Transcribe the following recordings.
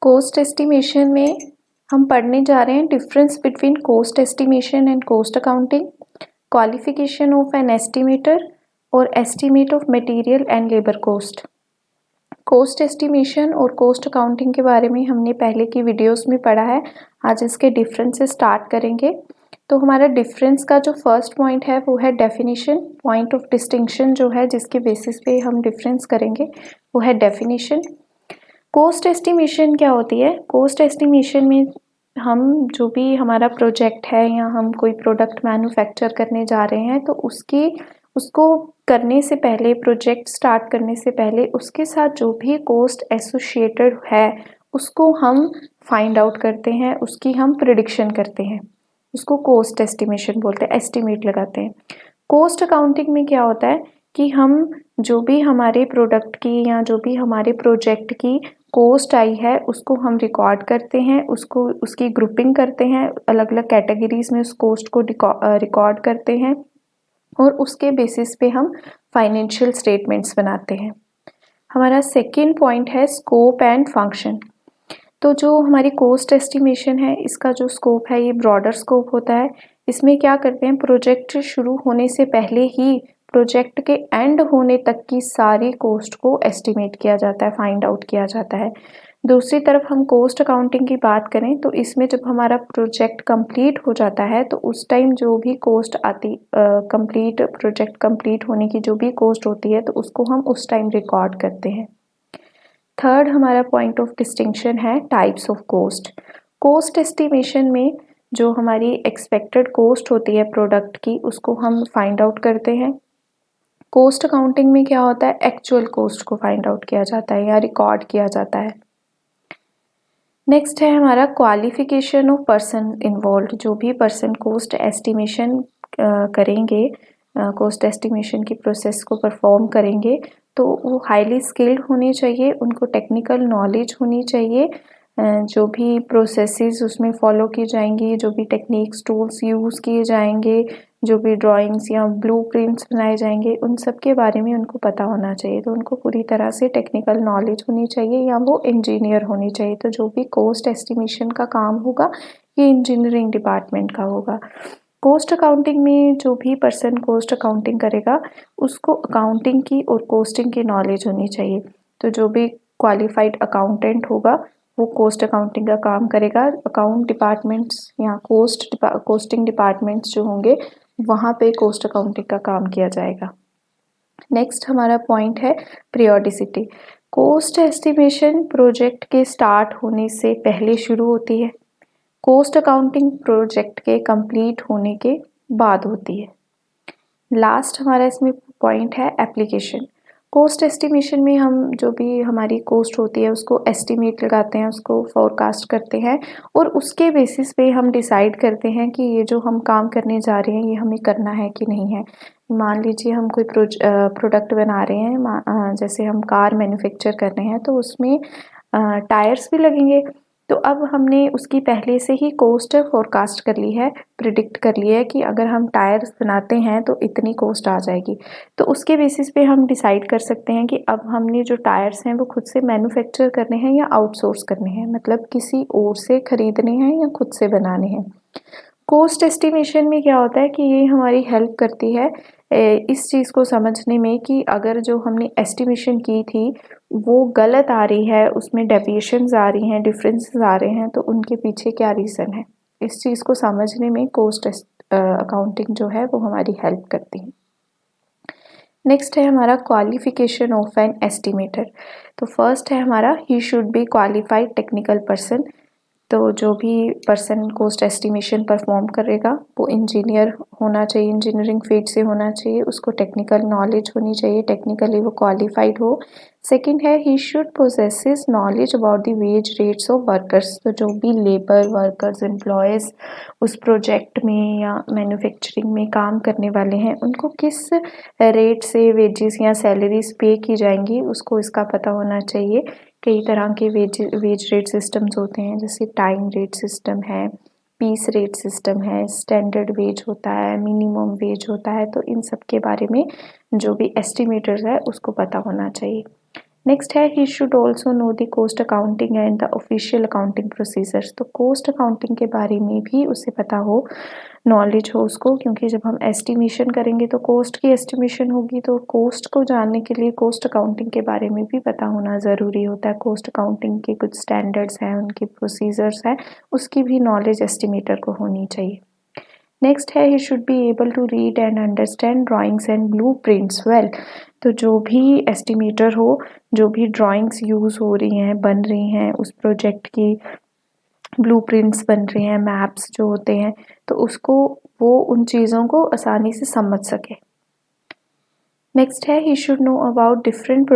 Coast estimation में हम पढ़ने जा रहे हैं difference between cost estimation and cost accounting, qualification of an estimator और estimate of material and labour cost. Cost estimation और कोस्ट अकाउंटिंग के बारे में हमने पहले की वीडियोस में पढ़ा है। आज इसके डिफरेंस से स्टार्ट करेंगे। तो हमारा डिफरेंस का जो फर्स्ट पॉइंट है वो है डेफिनेशन। पॉइंट ऑफ डिस्टिंक्शन जो है जिसके बेसिस पे हम डिफरेंस करेंगे वो है डेफिनेशन। कोस्ट एस्टिमेशन क्या होती है? कोस्ट एस्टिमेशन में हम जो भी हमारा प्रोजेक्ट है या हम कोई प्रोडक्ट मैन्युफैक्चर करने जा रहे हैं तो उसको करने से पहले, प्रोजेक्ट स्टार्ट करने से पहले उसके साथ जो भी कॉस्ट एसोसिएटेड है उसको हम फाइंड आउट करते हैं, उसकी हम प्रिडिक्शन करते हैं, उसको कोस्ट एस्टिमेशन बोलते हैं, एस्टिमेट लगाते हैं। कोस्ट अकाउंटिंग में क्या होता है कि हम जो भी हमारे प्रोडक्ट की या जो भी हमारे प्रोजेक्ट की कॉस्ट आई है उसको हम रिकॉर्ड करते हैं, उसको उसकी ग्रुपिंग करते हैं, अलग अलग कैटेगरीज में उस कॉस्ट को रिकॉर्ड करते हैं और उसके बेसिस पे हम फाइनेंशियल स्टेटमेंट्स बनाते हैं। हमारा सेकेंड पॉइंट है स्कोप एंड फंक्शन। तो जो हमारी कॉस्ट एस्टिमेशन है इसका जो स्कोप है ये ब्रॉडर स्कोप होता है। इसमें क्या करते हैं, प्रोजेक्ट शुरू होने से पहले ही प्रोजेक्ट के एंड होने तक की सारी कॉस्ट को एस्टिमेट किया जाता है, फाइंड आउट किया जाता है। दूसरी तरफ हम कॉस्ट अकाउंटिंग की बात करें तो इसमें जब हमारा प्रोजेक्ट कंप्लीट हो जाता है तो उस टाइम जो भी कॉस्ट आती, कंप्लीट प्रोजेक्ट कंप्लीट होने की जो भी कॉस्ट होती है तो उसको हम उस टाइम रिकॉर्ड करते हैं। थर्ड हमारा पॉइंट ऑफ डिस्टिंक्शन है types of cost. Cost estimation में जो हमारी एक्सपेक्टेड कॉस्ट होती है प्रोडक्ट की उसको हम फाइंड आउट करते हैं। कॉस्ट अकाउंटिंग में क्या होता है, एक्चुअल कॉस्ट को फाइंड आउट किया जाता है या रिकॉर्ड किया जाता है। नेक्स्ट है हमारा क्वालिफिकेशन ऑफ पर्सन इन्वॉल्व। जो भी पर्सन कॉस्ट एस्टिमेशन करेंगे, कॉस्ट एस्टिमेशन की प्रोसेस को परफॉर्म करेंगे तो वो हाईली स्किल्ड होने चाहिए, उनको टेक्निकल नॉलेज होनी चाहिए। जो भी प्रोसेसेस उसमें फॉलो की जाएंगी, जो भी टेक्निक्स टूल्स यूज़ किए जाएंगे, जो भी ड्राइंग्स या ब्लूप्रिंट्स बनाए जाएंगे उन सब के बारे में उनको पता होना चाहिए। तो उनको पूरी तरह से टेक्निकल नॉलेज होनी चाहिए या वो इंजीनियर होनी चाहिए। तो जो भी कॉस्ट एस्टिमेशन का काम होगा ये इंजीनियरिंग डिपार्टमेंट का होगा। कॉस्ट अकाउंटिंग में जो भी पर्सन कॉस्ट अकाउंटिंग करेगा उसको अकाउंटिंग की और कॉस्टिंग की नॉलेज होनी चाहिए। तो जो भी क्वालिफाइड अकाउंटेंट होगा वो कॉस्ट अकाउंटिंग का काम करेगा। अकाउंट डिपार्टमेंट्स या कॉस्टिंग डिपार्टमेंट्स जो होंगे वहाँ पे कॉस्ट अकाउंटिंग का काम किया जाएगा। नेक्स्ट हमारा पॉइंट है पीरियोडिसिटी। कॉस्ट एस्टिमेशन प्रोजेक्ट के स्टार्ट होने से पहले शुरू होती है, कॉस्ट अकाउंटिंग प्रोजेक्ट के कंप्लीट होने के बाद होती है। लास्ट हमारा इसमें पॉइंट है एप्लीकेशन। कॉस्ट एस्टिमेशन में हम जो भी हमारी कॉस्ट होती है उसको एस्टिमेट लगाते हैं, उसको फोरकास्ट करते हैं और उसके बेसिस पे हम डिसाइड करते हैं कि ये जो हम काम करने जा रहे हैं ये हमें करना है कि नहीं है। मान लीजिए हम कोई प्रोडक्ट बना रहे हैं, जैसे हम कार मैन्युफैक्चर कर रहे हैं तो उसमें टायर्स भी लगेंगे। तो अब हमने उसकी पहले से ही कॉस्ट फोरकास्ट कर ली है, प्रिडिक्ट कर लिया है कि अगर हम टायर्स बनाते हैं तो इतनी कॉस्ट आ जाएगी। तो उसके बेसिस पे हम डिसाइड कर सकते हैं कि अब हमने जो टायर्स हैं वो खुद से मैन्युफैक्चर करने हैं या आउटसोर्स करने हैं, मतलब किसी और से खरीदने हैं या खुद से बनाने हैं। कॉस्ट एस्टिमेशन में क्या होता है कि ये हमारी हेल्प करती है इस चीज़ को समझने में कि अगर जो हमने एस्टिमेशन की थी वो गलत आ रही है, उसमें डेविएशंस आ रही हैं, डिफरेंसेस आ रहे हैं तो उनके पीछे क्या रीज़न है, इस चीज़ को समझने में कॉस्ट अकाउंटिंग जो है वो हमारी हेल्प करती है। नेक्स्ट है हमारा क्वालिफिकेशन ऑफ एन एस्टिमेटर। तो फर्स्ट है हमारा ही should B qualified technical person. तो जो भी पर्सन कॉस्ट एस्टिमेशन परफॉर्म करेगा वो इंजीनियर होना चाहिए, इंजीनियरिंग फील्ड से होना चाहिए, उसको टेक्निकल नॉलेज होनी चाहिए, टेक्निकली वो क्वालिफाइड हो। सेकंड है he should possesses knowledge about the ways rates of workers. तो जो भी लेबर वर्कर्स एम्प्लॉयज़ उस प्रोजेक्ट में या मैन्युफैक्चरिंग में काम करने वाले हैं उनको किस रेट से वेजेस या सैलरीज पे की जाएंगी उसको इसका पता होना चाहिए। कई तरह के वेज रेट सिस्टम्स होते हैं, जैसे टाइम रेट सिस्टम है, पीस रेट सिस्टम है, स्टैंडर्ड वेज होता है, मिनिमम वेज होता है। तो इन सब के बारे में जो भी एस्टिमेटर्स है उसको पता होना चाहिए। नेक्स्ट है he should also know the cost accounting and the official accounting procedures. तो कॉस्ट अकाउंटिंग के बारे में भी उसे पता हो, नॉलेज हो उसको, क्योंकि जब हम एस्टिमेशन करेंगे तो कॉस्ट की एस्टिमेशन होगी, तो कॉस्ट को जानने के लिए कॉस्ट अकाउंटिंग के बारे में भी पता होना ज़रूरी होता है। कॉस्ट अकाउंटिंग के कुछ स्टैंडर्ड्स हैं, उनके प्रोसीजर्स हैं, उसकी भी नॉलेज एस्टिमेटर को होनी चाहिए। नेक्स्ट है he should be able to read and understand drawings and blue prints well. तो जो भी एस्टिमेटर हो, जो भी ड्राइंग्स यूज़ हो रही हैं, बन रही हैं, उस प्रोजेक्ट की ब्लूप्रिंट्स बन रहे हैं, मैप्स जो होते हैं, तो उसको वो उन चीज़ों को आसानी से समझ सके। नेक्स्ट है he should know about different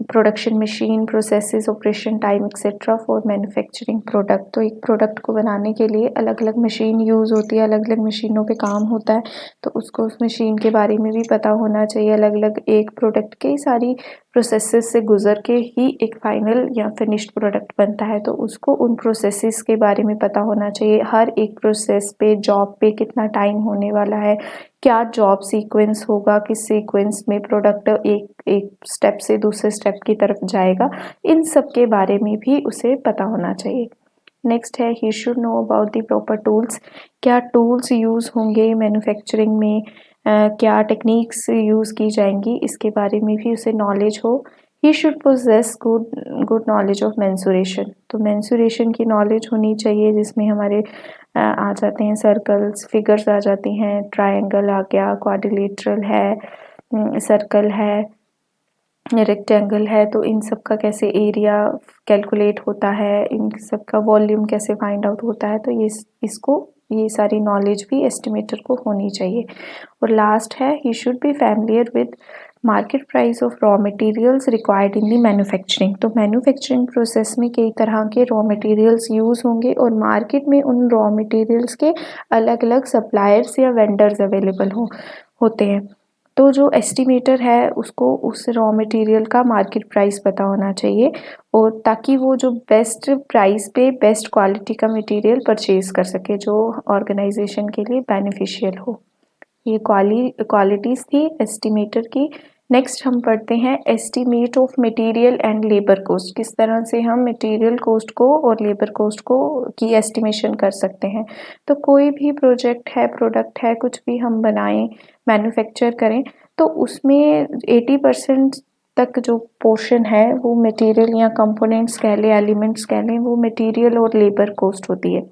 production machine, processes, operation time etcetera for manufacturing product. तो एक प्रोडक्ट को बनाने के लिए अलग अलग मशीन यूज़ होती है, अलग अलग मशीनों पे काम होता है, तो उसको उस मशीन के बारे में भी पता होना चाहिए। अलग अलग एक प्रोडक्ट कई सारी प्रोसेसेस से गुजर के ही एक फाइनल या फिनिश्ड प्रोडक्ट बनता है, तो उसको उन प्रोसेसेस के बारे में पता होना चाहिए। हर एक प्रोसेस पे, जॉब पे कितना टाइम होने वाला है, क्या जॉब सीक्वेंस होगा, किस सीक्वेंस में प्रोडक्ट एक स्टेप से दूसरे स्टेप की तरफ जाएगा, इन सब के बारे में भी उसे पता होना चाहिए। नेक्स्ट है he should know about the proper tools. क्या टूल्स यूज़ होंगे मैन्युफैक्चरिंग में, क्या टेक्निक्स यूज़ की जाएंगी, इसके बारे में भी उसे नॉलेज हो। He should possess good knowledge of mensuration. तो मेंसुरेशन की नॉलेज होनी चाहिए, जिसमें हमारे आ जाते हैं सर्कल्स, फिगर्स आ जाती हैं, ट्रायंगल आ गया, क्वाड्रिलेटरल है, सर्कल है, रेक्टेंगल है, तो इन सब का कैसे एरिया कैलकुलेट होता है, इन सब का वॉल्यूम कैसे फाइंड आउट होता है, तो ये सारी नॉलेज भी एस्टिमेटर को होनी चाहिए। और लास्ट है he should B familiar with market price of raw materials required in the manufacturing. तो मैन्युफैक्चरिंग प्रोसेस में कई तरह के रॉ मटेरियल्स यूज़ होंगे और मार्केट में उन रॉ मटेरियल्स के अलग अलग सप्लायर्स या वेंडर्स अवेलेबल होते हैं। तो जो एस्टिमेटर है उसको उस रॉ मटेरियल का मार्केट प्राइस पता होना चाहिए, और ताकि वो जो बेस्ट प्राइस पे बेस्ट क्वालिटी का मटेरियल परचेज कर सके, जो ऑर्गेनाइजेशन के लिए बेनिफिशियल हो। ये क्वालिटीज़ थी एस्टिमेटर की। नेक्स्ट हम पढ़ते हैं estimate of material and labour cost. किस तरह से हम मटेरियल कॉस्ट को और लेबर कॉस्ट को की एस्टिमेशन कर सकते हैं। तो कोई भी प्रोजेक्ट है, प्रोडक्ट है, कुछ भी हम बनाएं, मैन्युफैक्चर करें, तो उसमें 80% तक जो पोर्शन है वो मटेरियल या कंपोनेंट्स कह लें, एलिमेंट्स कह लें, वो मटेरियल और लेबर कॉस्ट होती है।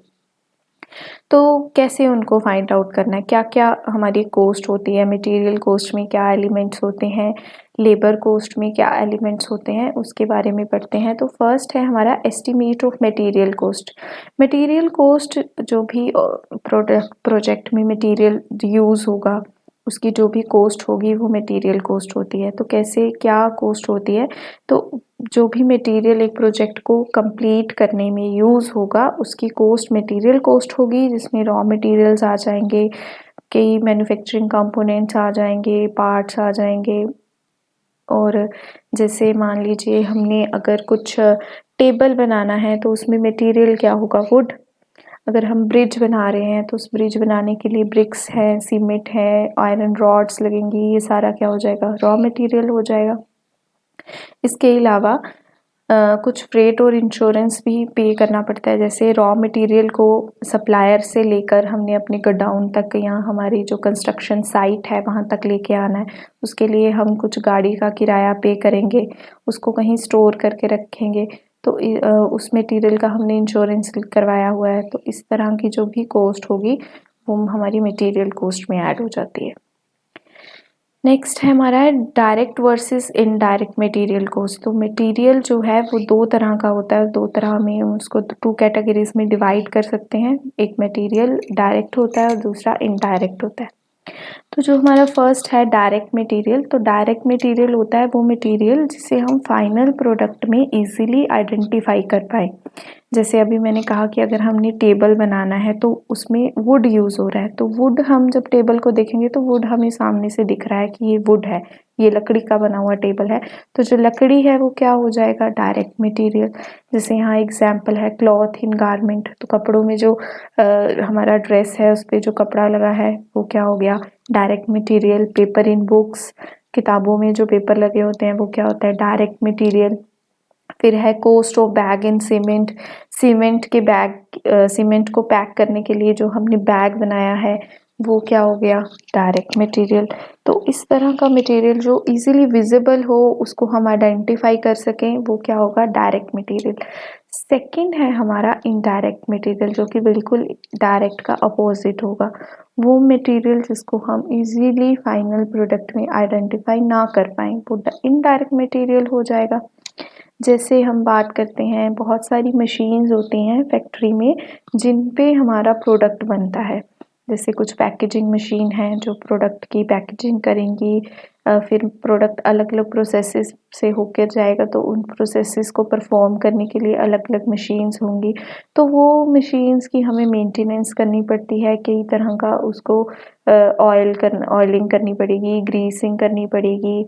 तो कैसे उनको फाइंड आउट करना है, क्या क्या हमारी कॉस्ट होती है, मटेरियल कॉस्ट में क्या एलिमेंट्स होते हैं, लेबर कॉस्ट में क्या एलिमेंट्स होते हैं, उसके बारे में पढ़ते हैं। तो फर्स्ट है हमारा estimate of material cost. Material cost जो भी प्रोजेक्ट में मटेरियल यूज़ होगा, उसकी जो भी कॉस्ट होगी वो मटेरियल कॉस्ट होती है। तो कैसे क्या कॉस्ट होती है, तो जो भी मटेरियल एक प्रोजेक्ट को कंप्लीट करने में यूज़ होगा उसकी कॉस्ट मटेरियल कॉस्ट होगी, जिसमें रॉ मटेरियल्स आ जाएंगे, कई मैन्युफैक्चरिंग कंपोनेंट्स आ जाएंगे, पार्ट्स आ जाएंगे। और जैसे मान लीजिए हमने अगर कुछ टेबल बनाना है तो उसमें मटेरियल क्या होगा, वुड। अगर हम ब्रिज बना रहे हैं तो उस ब्रिज बनाने के लिए ब्रिक्स है, सीमेंट है, आयरन रॉड्स लगेंगी, ये सारा क्या हो जाएगा, रॉ मटेरियल हो जाएगा। इसके अलावा कुछ फ्रेट और इंश्योरेंस भी पे करना पड़ता है। जैसे रॉ मटेरियल को सप्लायर से लेकर हमने अपने गोडाउन तक या हमारी जो कंस्ट्रक्शन साइट है वहाँ तक लेके आना है, उसके लिए हम कुछ गाड़ी का किराया पे करेंगे, उसको कहीं स्टोर करके रखेंगे, तो उस मटेरियल का हमने इंश्योरेंस करवाया हुआ है। तो इस तरह की जो भी कॉस्ट होगी वो हमारी मटेरियल कॉस्ट में ऐड हो जाती है। नेक्स्ट है हमारा direct versus indirect material cost. तो मटेरियल जो है वो दो तरह का होता है, दो तरह में उसको टू कैटेगरीज में डिवाइड कर सकते हैं। एक मटेरियल डायरेक्ट होता है और दूसरा इनडायरेक्ट होता है। तो जो हमारा फर्स्ट है डायरेक्ट मटेरियल, तो डायरेक्ट मटेरियल होता है वो मटेरियल जिसे हम फाइनल प्रोडक्ट में इजीली आइडेंटिफाई कर पाए। जैसे अभी मैंने कहा कि अगर हमने टेबल बनाना है तो उसमें वुड यूज़ हो रहा है, तो वुड हम जब टेबल को देखेंगे तो वुड हमें सामने से दिख रहा है कि ये वुड है, ये लकड़ी का बना हुआ टेबल है। तो जो लकड़ी है वो क्या हो जाएगा, डायरेक्ट मटेरियल। जैसे यहाँ एग्जाम्पल है क्लॉथ इन गारमेंट, तो कपड़ों में जो हमारा ड्रेस है उस पर जो कपड़ा लगा है वो क्या हो गया, direct material. Paper in books, किताबों में जो पेपर लगे होते हैं वो क्या होता है, डायरेक्ट मटेरियल। फिर है cost of bag in cement, cement के बैग, सीमेंट को पैक करने के लिए जो हमने बैग बनाया है वो क्या हो गया, डायरेक्ट मटेरियल। तो इस तरह का मटेरियल जो इजीली विजिबल हो, उसको हम आइडेंटिफाई कर सकें, वो क्या होगा, डायरेक्ट मटेरियल। सेकंड है हमारा इनडायरेक्ट मटेरियल, जो कि बिल्कुल डायरेक्ट का अपोजिट होगा, वो मटेरियल जिसको हम इजीली फाइनल प्रोडक्ट में आइडेंटिफाई ना कर पाएँ, वो इनडायरेक्ट मटेरियल हो जाएगा। जैसे हम बात करते हैं, बहुत सारी मशीन्स होती हैं फैक्ट्री में जिन पे हमारा प्रोडक्ट बनता है। जैसे कुछ पैकेजिंग मशीन है जो प्रोडक्ट की पैकेजिंग करेंगी, फिर प्रोडक्ट अलग अलग प्रोसेसेस से होकर जाएगा, तो उन प्रोसेसेस को परफॉर्म करने के लिए अलग अलग मशीन्स होंगी। तो वो मशीन्स की हमें मेंटेनेंस करनी पड़ती है, कई तरह का उसको ऑयलिंग करनी पड़ेगी, ग्रीसिंग करनी पड़ेगी।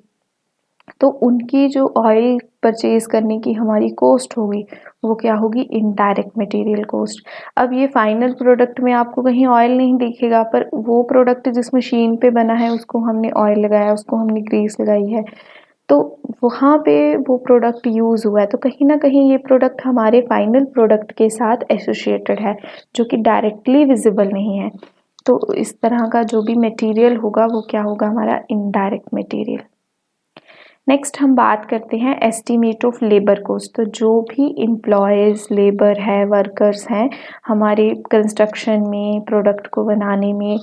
तो उनकी जो ऑयल परचेज करने की हमारी कॉस्ट होगी वो क्या होगी, इनडायरेक्ट मटेरियल कॉस्ट। अब ये फाइनल प्रोडक्ट में आपको कहीं ऑयल नहीं दिखेगा, पर वो प्रोडक्ट जिस मशीन पे बना है उसको हमने ऑयल लगाया, उसको हमने ग्रीस लगाई है, तो वहाँ पे वो प्रोडक्ट यूज़ हुआ है, तो कहीं ना कहीं ये प्रोडक्ट हमारे फाइनल प्रोडक्ट के साथ एसोसिएटेड है, जो कि डायरेक्टली विजिबल नहीं है। तो इस तरह का जो भी मटेरियल होगा वो क्या होगा, हमारा इनडायरेक्ट मटेरियल। नेक्स्ट हम बात करते हैं एस्टीमेट ऑफ लेबर कॉस्ट। तो जो भी एम्प्लॉयज़, लेबर है, वर्कर्स हैं हमारे कंस्ट्रक्शन में, प्रोडक्ट को बनाने में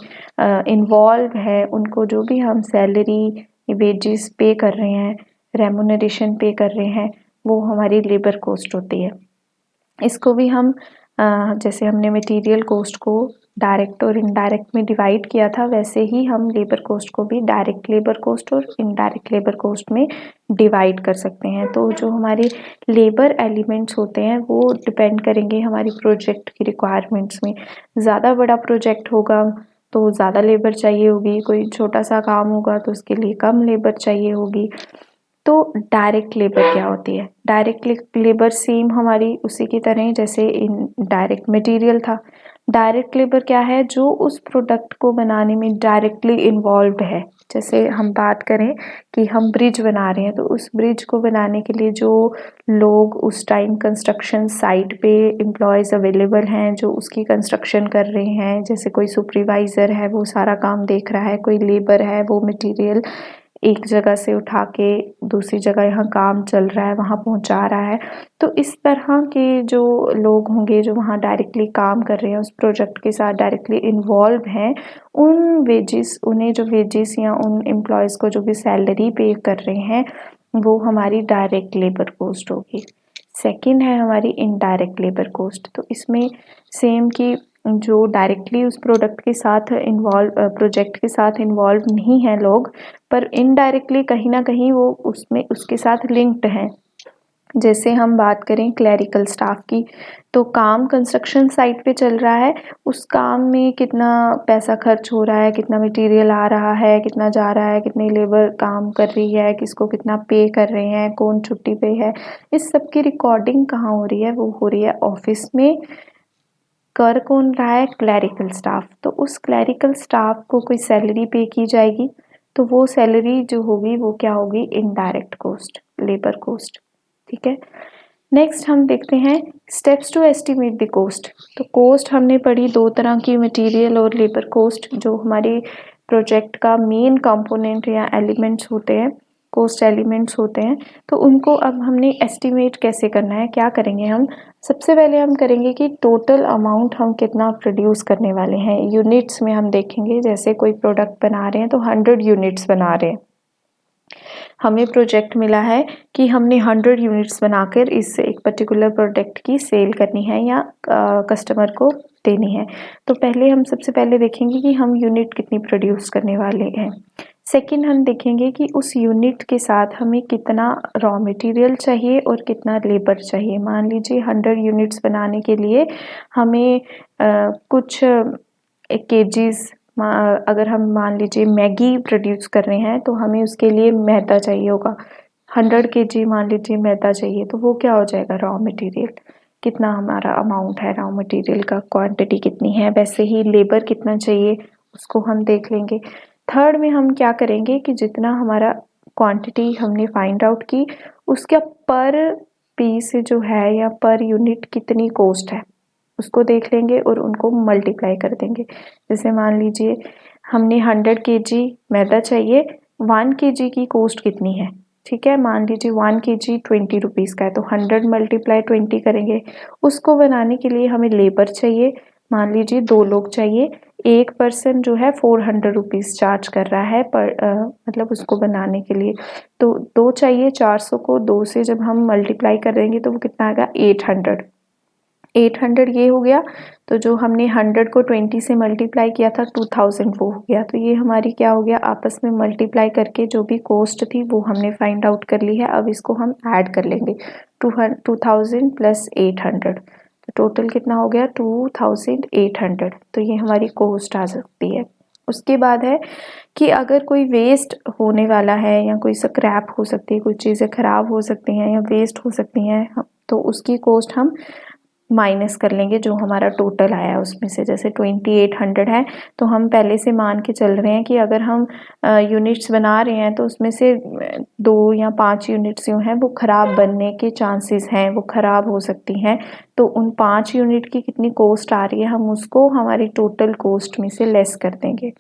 इन्वॉल्व है, उनको जो भी हम सैलरी, वेजेस पे कर रहे हैं, रेमुनरेशन पे कर रहे हैं, वो हमारी लेबर कॉस्ट होती है। इसको भी हम जैसे हमने मटेरियल कॉस्ट को डायरेक्ट और इनडायरेक्ट में डिवाइड किया था, वैसे ही हम लेबर कॉस्ट को भी डायरेक्ट लेबर कॉस्ट और इनडायरेक्ट लेबर कॉस्ट में डिवाइड कर सकते हैं। तो जो हमारे लेबर एलिमेंट्स होते हैं वो डिपेंड करेंगे हमारी प्रोजेक्ट की रिक्वायरमेंट्स में। ज़्यादा बड़ा प्रोजेक्ट होगा तो ज़्यादा लेबर चाहिए होगी, कोई छोटा सा काम होगा तो उसके लिए कम लेबर चाहिए होगी। तो डायरेक्ट लेबर क्या होती है, डायरेक्ट लेबर सेम हमारी उसी की तरह जैसे इन डायरेक्ट मटेरियल था। डायरेक्ट लेबर क्या है, जो उस प्रोडक्ट को बनाने में डायरेक्टली इन्वॉल्व है। जैसे हम बात करें कि हम ब्रिज बना रहे हैं, तो उस ब्रिज को बनाने के लिए जो लोग उस टाइम कंस्ट्रक्शन साइट पे एम्प्लॉयज़ अवेलेबल हैं जो उसकी कंस्ट्रक्शन कर रहे हैं, जैसे कोई सुपरवाइज़र है वो सारा काम देख रहा है, कोई लेबर है वो मटेरियल एक जगह से उठा के दूसरी जगह यहाँ काम चल रहा है वहाँ पहुँचा रहा है। तो इस तरह के जो लोग होंगे जो वहाँ डायरेक्टली काम कर रहे हैं, उस प्रोजेक्ट के साथ डायरेक्टली इन्वॉल्व हैं, उन्हें जो वेजेस या उन एम्प्लॉयज़ को जो भी सैलरी पे कर रहे हैं वो हमारी डायरेक्ट लेबर कॉस्ट होगी। सेकंड है हमारी इनडायरेक्ट लेबर कॉस्ट। तो इसमें सेम कि जो डायरेक्टली उस प्रोडक्ट के साथ प्रोजेक्ट के साथ इन्वॉल्व नहीं है लोग, पर इनडायरेक्टली कहीं ना कहीं वो उसमें उसके साथ लिंक्ड हैं। जैसे हम बात करें क्लैरिकल स्टाफ की, तो काम कंस्ट्रक्शन साइट पे चल रहा है, उस काम में कितना पैसा खर्च हो रहा है, कितना मटेरियल आ रहा है, कितना जा रहा है, कितनी लेबर काम कर रही है, किसको कितना पे कर रहे हैं, कौन छुट्टी पे है, इस सब की रिकॉर्डिंग कहाँ हो रही है, वो हो रही है ऑफिस में। कर कौन रहा है, क्लैरिकल स्टाफ। तो उस क्लैरिकल स्टाफ को कोई सैलरी पे की जाएगी, तो वो सैलरी जो होगी वो क्या होगी, इनडायरेक्ट कॉस्ट, लेबर कॉस्ट। ठीक है, नेक्स्ट हम देखते हैं steps to estimate the cost. तो कॉस्ट हमने पढ़ी दो तरह की, मटेरियल और लेबर कॉस्ट, जो हमारे प्रोजेक्ट का मेन कंपोनेंट या एलिमेंट्स होते हैं, कॉस्ट एलिमेंट्स होते हैं। तो उनको अब हमने एस्टिमेट कैसे करना है, क्या करेंगे हम, सबसे पहले हम करेंगे कि टोटल अमाउंट हम कितना प्रोड्यूस करने वाले हैं, यूनिट्स में हम देखेंगे। जैसे कोई प्रोडक्ट बना रहे हैं तो 100 यूनिट्स बना रहे हैं, हमें प्रोजेक्ट मिला है कि हमने 100 यूनिट्स बनाकर इस एक पर्टिकुलर प्रोडक्ट की सेल करनी है या कस्टमर को देनी है। तो पहले हम सबसे पहले देखेंगे कि हम यूनिट कितनी प्रोड्यूस करने वाले हैं। सेकंड हम देखेंगे कि उस यूनिट के साथ हमें कितना रॉ मटेरियल चाहिए और कितना लेबर चाहिए। मान लीजिए 100 यूनिट्स बनाने के लिए हमें कुछ केजीज, अगर हम मान लीजिए मैगी प्रोड्यूस कर रहे हैं तो हमें उसके लिए मैदा चाहिए होगा, 100 केजी मान लीजिए मैदा चाहिए, तो वो क्या हो जाएगा, रॉ मटेरियल। कितना हमारा अमाउंट है रॉ मटेरियल का, क्वांटिटी कितनी है, वैसे ही लेबर कितना चाहिए उसको हम देख लेंगे। थर्ड में हम क्या करेंगे कि जितना हमारा क्वांटिटी हमने फाइंड आउट की, उसका पर पीस जो है या पर यूनिट कितनी कॉस्ट है उसको देख लेंगे और उनको मल्टीप्लाई कर देंगे। जैसे मान लीजिए हमने 100 kg मैदा चाहिए, 1 kg की कॉस्ट कितनी है, ठीक है, मान लीजिए 1 kg 20 रुपीज़ का है, तो 100 मल्टीप्लाई 20 करेंगे। उसको बनाने के लिए हमें लेबर चाहिए, मान लीजिए 2 लोग चाहिए, एक पर्सन जो है 400 रुपीज़ चार्ज कर रहा है मतलब उसको बनाने के लिए, तो 2 चाहिए, 400 को 2 से जब हम मल्टीप्लाई कर देंगे तो वो कितना आएगा 800 ये हो गया। तो जो हमने 100 को 20 से मल्टीप्लाई किया था 2000 वो हो गया। तो ये हमारी क्या हो गया, आपस में मल्टीप्लाई करके जो भी कॉस्ट थी वो हमने फाइंड आउट कर ली है। अब इसको हम ऐड कर लेंगे 2000 प्लस 800, तो टोटल कितना हो गया 2800। तो ये हमारी कॉस्ट आ सकती है। उसके बाद है कि अगर कोई वेस्ट होने वाला है या कोई स्क्रैप हो सकती है, कुछ चीज़ें ख़राब हो सकती हैं या वेस्ट हो सकती हैं, तो उसकी कॉस्ट हम माइनस कर लेंगे जो हमारा टोटल आया उसमें से। जैसे 2800 है तो हम पहले से मान के चल रहे हैं कि अगर हम यूनिट्स बना रहे हैं तो उसमें से 2 या 5 यूनिट्स जो हैं वो ख़राब बनने के चांसेस हैं, वो ख़राब हो सकती हैं। तो उन 5 यूनिट की कितनी कॉस्ट आ रही है हम उसको हमारी टोटल कॉस्ट में से लेस कर देंगे।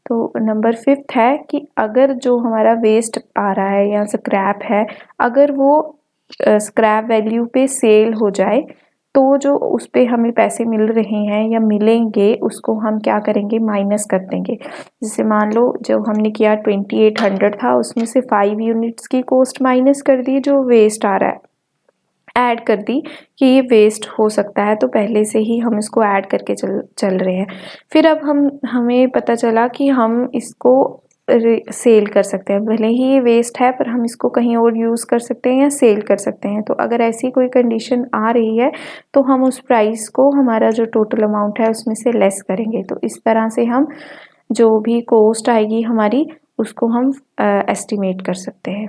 तो नंबर 5 है कि अगर जो हमारा वेस्ट आ रहा है या स्क्रैप है, अगर वो स्क्रैप वैल्यू पे सेल हो जाए तो जो उस पे हमें पैसे मिल रहे हैं या मिलेंगे उसको हम क्या करेंगे, माइनस कर देंगे। जैसे मान लो जो हमने किया 2800 था, उसमें से 5 यूनिट्स की कॉस्ट माइनस कर दी, जो वेस्ट आ रहा है ऐड कर दी कि ये वेस्ट हो सकता है, तो पहले से ही हम इसको ऐड करके चल रहे हैं। फिर अब हमें पता चला कि हम इसको सेल कर सकते हैं, भले ही ये वेस्ट है पर हम इसको कहीं और यूज़ कर सकते हैं या सेल कर सकते हैं। तो अगर ऐसी कोई कंडीशन आ रही है तो हम उस प्राइस को हमारा जो टोटल अमाउंट है उसमें से लेस करेंगे। तो इस तरह से हम जो भी कॉस्ट आएगी हमारी उसको हम एस्टिमेट कर सकते हैं।